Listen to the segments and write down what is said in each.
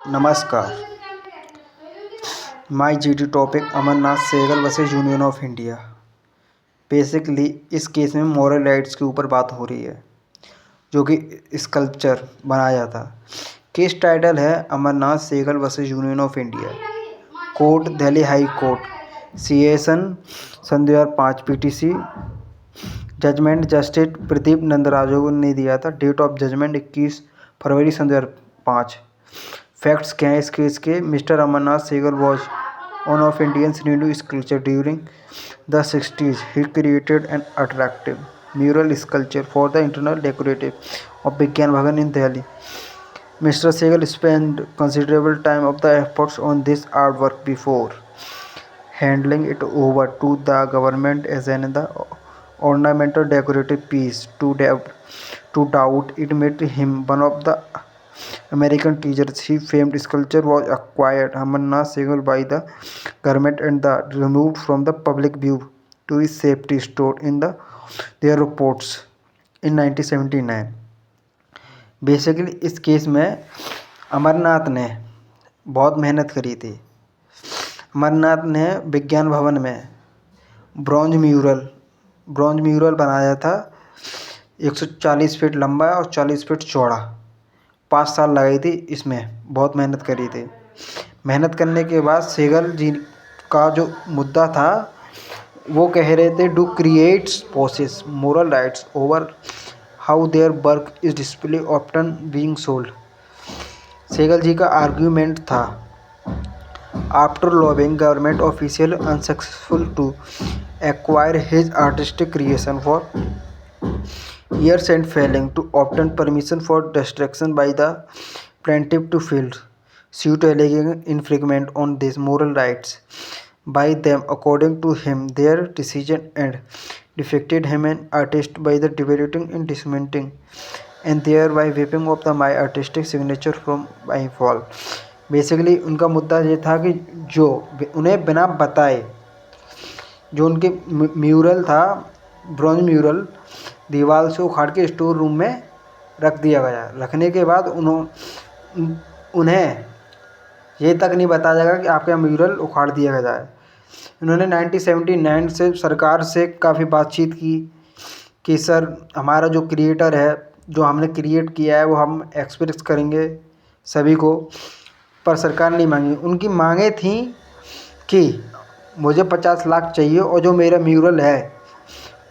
नमस्कार। My GD topic Amarnath Sehgal versus union of India. Basically इस case में मॉरल राइट्स के ऊपर बात हो रही है, जो कि स्कल्पचर बनाया था। केस टाइटल है Amarnath Sehgal versus union of India. Court Delhi high court, सीएसन सन 2005 PTC. Judgement justice Pradeep Nandrajog ने दिया था। डेट ऑफ जजमेंट 21 फरवरी सन 2005। फैक्ट्स क्या हैं इस केस के? Mister Amarnath Sehgal was one of Indians new sculpture during the 60s. He created an attractive mural sculpture for the internal decorative of Vigyan Bhavan in Delhi. Mr. Sehgal spent considerable time of the efforts on this artwork before handing it over to the government as an ornamental decorative piece. To doubt it made him one of the American teachers. His famed sculpture was acquired Amarnath Sehgal by the government and removed from the public view to his safety stored in their reports in 1979. Basically इस case में अमरनाथ ने बहुत मेहनत करी थी। अमरनाथ ने विज्ञान भवन में ब्रॉन्ज म्यूरल बनाया था। 140 फीट लंबा और 40 फीट चौड़ा। 5 साल लगाई थी, इसमें बहुत मेहनत करी थी। मेहनत करने के बाद सहगल जी का जो मुद्दा था वो कह रहे थे to create possess moral rights over how their work is display often being sold. Sehgal ji का आर्ग्यूमेंट था after lobbying government official unsuccessful to acquire his artistic creation for years and failing to obtain permission for destruction by the plaintiff to field suit alleging infringement on these moral rights by them. According to him, their decision and defected him an artist by the devaluing and dismantling and thereby wiping off the my artistic signature from my fall. Basically उनका मुद्दा ये था कि जो उन्हें बिना बताए जो उनके म्यूरल था, ब्रॉन्ज म्यूरल, दीवार से उखाड़ के स्टोर रूम में रख दिया गया। रखने के बाद उन्हें ये तक नहीं बताया जाएगा कि आपका म्यूरल उखाड़ दिया जाए। उन्होंने 1979 से सरकार से काफ़ी बातचीत की कि सर हमारा जो क्रिएटर है, जो हमने क्रिएट किया है वो हम एक्सप्रेस करेंगे सभी को, पर सरकार नहीं मांगी। उनकी मांगें थी कि मुझे 50 लाख चाहिए और जो मेरा म्यूरल है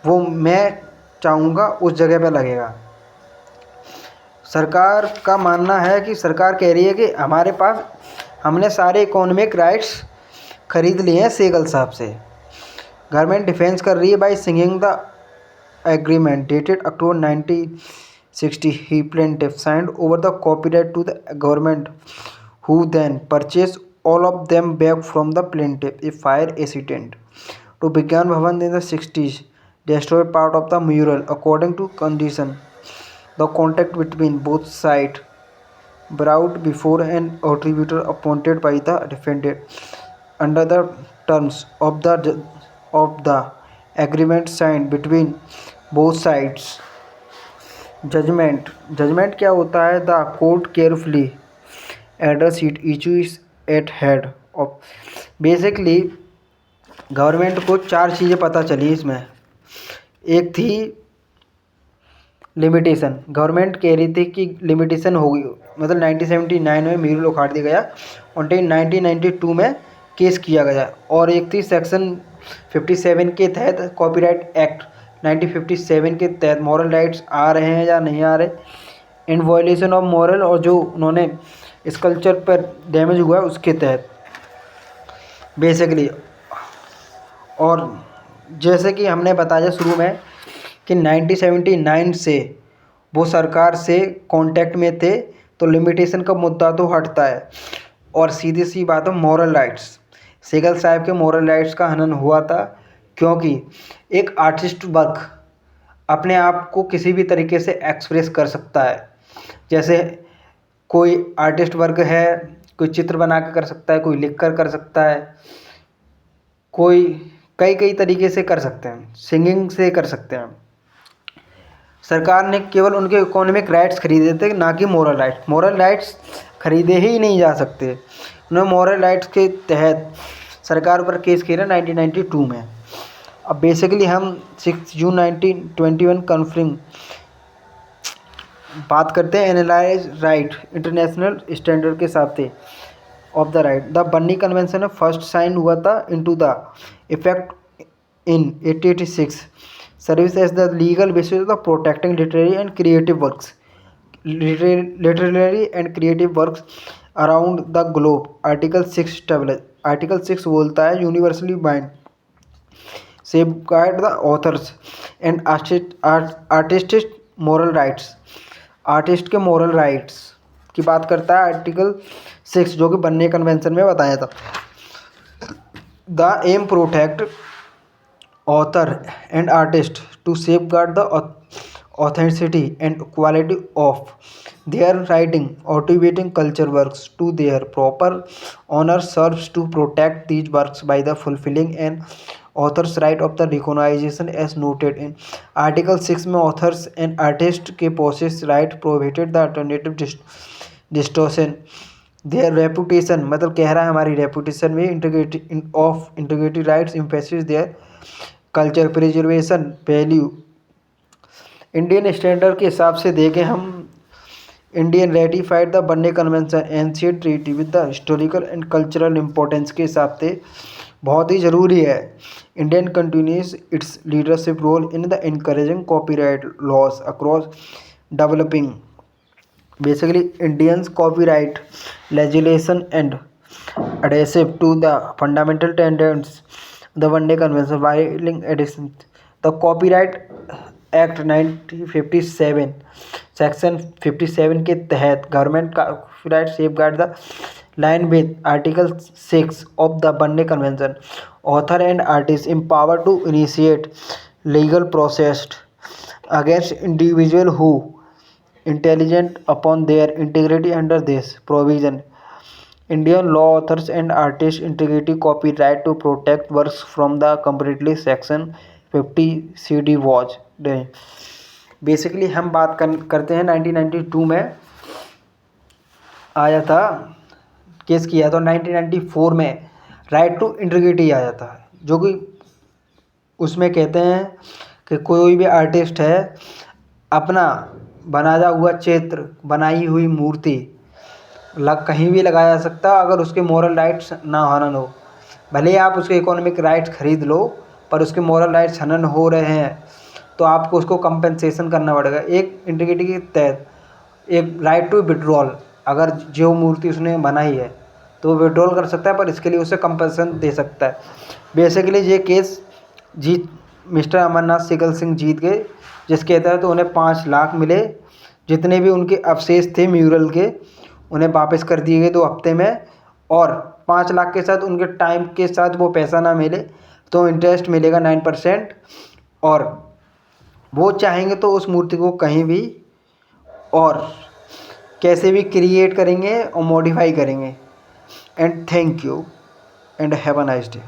वो मैं चाहूँगा उस जगह पे लगेगा। सरकार का मानना है कि सरकार कह रही है कि हमारे पास हमने सारे इकोनॉमिक राइट्स खरीद लिए हैं सहगल साहब से। गवर्नमेंट डिफेंस कर रही है by singing the agreement dated October 1960. He plaintiff signed over the copyright to the government who then purchased all of them back from the plaintiff. A fire accident to Vigyan Bhavan in the 60s destroyed part of the mural. According to condition, the contact between both sides brought before an attributor appointed by the defendant under the terms of the agreement signed between both sides. Judgment क्या होता है? The court carefully address it issues at head of. Basically government को 4 चीज़ें पता चली इसमें। एक थी लिमिटेशन। गवर्नमेंट कह रही थी कि लिमिटेशन होगी, मतलब 1979 में म्यूरल उखाड़ दिया गया और 1992 में केस किया गया। और एक थी सेक्शन 57 के तहत कॉपीराइट एक्ट 1957 के तहत मॉरल राइट्स आ रहे हैं या नहीं आ रहे, इन वायलेशन ऑफ मॉरल, और जो उन्होंने स्कल्पचर पर डैमेज हुआ है उसके तहत बेसिकली। और जैसे कि हमने बताया शुरू में कि 1979 से वो सरकार से कांटेक्ट में थे, तो लिमिटेशन का मुद्दा तो हटता है। और सीधी सी बात है, मॉरल राइट्स, सहगल साहब के मॉरल राइट्स का हनन हुआ था, क्योंकि एक आर्टिस्ट वर्क अपने आप को किसी भी तरीके से एक्सप्रेस कर सकता है। जैसे कोई आर्टिस्ट वर्क है, कोई चित्र बना के कर सकता है, कोई लिख कर सकता है, कोई कई तरीके से कर सकते हैं, सिंगिंग से कर सकते हैं। सरकार ने केवल उनके इकोनॉमिक राइट्स खरीदे थे, ना कि मॉरल राइट्स। मॉरल राइट्स खरीदे ही नहीं जा सकते। उन्होंने मॉरल राइट्स के तहत सरकार पर केस किया 1992 में। अब बेसिकली हम 6 जून 1921 कॉन्फ्रेंस बात करते हैं एनालाइज राइट इंटरनेशनल स्टैंडर्ड के हिसाब से of the right. The Berne convention first sign हुआ था into the effect in 1886, service as the legal basis of protecting literary and creative works literary and creative works around the globe. Article 6 बोलता है universally bind safeguard the authors and artist moral rights. Artist के moral rights की बात करता है article 6 जो कि बन्नी convention में बताया था। The aim protect author and artist to safeguard the authenticity and quality of their writing, cultivating culture works to their proper honor serves to protect these works by the fulfilling an author's right of the recognition as noted in Article 6 में authors and artists के possess right prohibited the alternative distortion their reputation, मतलब कह रहा है हमारी reputation में integrity rights emphasize their culture preservation value। Indian standard के हिसाब से देखें हम, Indian ratified the Berne convention ancient treaty with the historical and cultural importance के हिसाब से बहुत ही ज़रूरी है। Indian continues its leadership role in the encouraging copyright laws across developing. Basically Indians copyright legislation and adhesive to the fundamental tenets the Bande Convention while addition the Copyright Act 1957 section 57 के तहत government copyright safeguard the line with article 6 of the Berne convention. Author and artist empowered to initiate legal process against individual who intelligent upon their integrity under this provision. Indian law authors and artists integrity copyright to protect works from the completely section 50 CD watch. Basically हम बात करते हैं 1992 में आया था, case किया था। 1994 में राइट टू इंटीग्रिटी आया था, जो कि उसमें कहते हैं कि कोई भी आर्टिस्ट है अपना बनाया हुआ चित्र, बनाई हुई मूर्ति कहीं भी लगाया जा सकता है अगर उसके मॉरल राइट्स ना हनन हो। भले ही आप उसके इकोनॉमिक राइट्स खरीद लो, पर उसके मॉरल राइट्स हनन हो रहे हैं तो आपको उसको कंपेंसेशन करना पड़ेगा। एक इंटीग्रिटी के तहत एक राइट टू विड्रॉल, अगर जो मूर्ति उसने बनाई है तो वो विड्रॉल कर सकता है, पर इसके लिए उसे कंपेंसेशन दे सकता है। बेसिकली ये केस मिस्टर अमरनाथ सेगल सिंह जीत गए, जिसके तहत तो उन्हें 5 लाख मिले। जितने भी उनके अवशेष थे म्यूरल के उन्हें वापस कर दिए गए 2 हफ्ते में, और 5 लाख के साथ उनके टाइम के साथ वो पैसा ना मिले तो इंटरेस्ट मिलेगा 9%, और वो चाहेंगे तो उस मूर्ति को कहीं भी और कैसे भी क्रिएट करेंगे और मॉडिफाई करेंगे। And thank you and have a nice day.